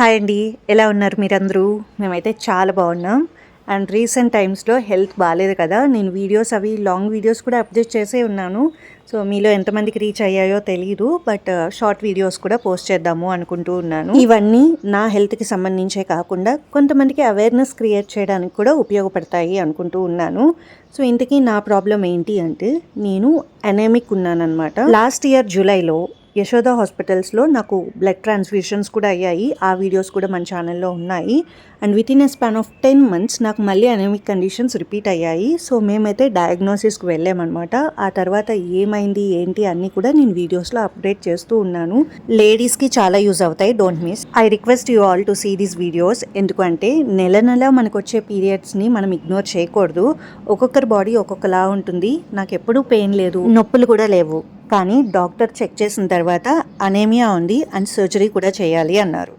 Hi అండి, ఎలా ఉన్నారు మీరందరూ? మేమైతే చాలా బాగున్నాం. అండ్ రీసెంట్ టైమ్స్లో హెల్త్ బాగాలేదు కదా, నేను వీడియోస్ అవి లాంగ్ వీడియోస్ కూడా అప్డేట్ చేసే ఉన్నాను. సో మీలో ఎంతమందికి రీచ్ అయ్యాయో తెలియదు, బట్ షార్ట్ వీడియోస్ కూడా పోస్ట్ చేద్దాము అనుకుంటూ ఉన్నాను. ఇవన్నీ నా హెల్త్కి సంబంధించే కాకుండా కొంతమందికి అవేర్నెస్ క్రియేట్ చేయడానికి కూడా ఉపయోగపడతాయి అనుకుంటూ ఉన్నాను. సో ఇంతకీ నా ప్రాబ్లం ఏంటి అంటే, నేను అనెమిక్ ఉన్నానన్నమాట. లాస్ట్ ఇయర్ జూలైలో యశోద హాస్పిటల్స్లో నాకు బ్లడ్ ట్రాన్స్ఫ్యూషన్స్ కూడా అయ్యాయి. ఆ వీడియోస్ కూడా మన ఛానల్లో ఉన్నాయి. And with in a span of 10 months నాకు మళ్ళీ అనెమిక్ కండిషన్స్ రిపీట్ అయ్యాయి. సో మేమైతే డయాగ్నోసిస్కి వెళ్ళామన్నమాట. ఆ తర్వాత ఏమైంది ఏంటి అన్నీ కూడా నేను వీడియోస్లో అప్డేట్ చేస్తూ ఉన్నాను. లేడీస్కి చాలా యూజ్ అవుతాయి, don't miss. I request you all to see these videos. ఎందుకంటే నెల నెల మనకు వచ్చే పీరియడ్స్ని మనం ఇగ్నోర్ చేయకూడదు. ఒక్కొక్కరి బాడీ ఒక్కొక్కలా ఉంటుంది. నాకు ఎప్పుడూ పెయిన్ లేదు, నొప్పులు కూడా లేవు. కానీ డాక్టర్ చెక్ చేసిన తర్వాత అనేమియా ఉంది అండ్ సర్జరీ కూడా చేయాలి అన్నారు.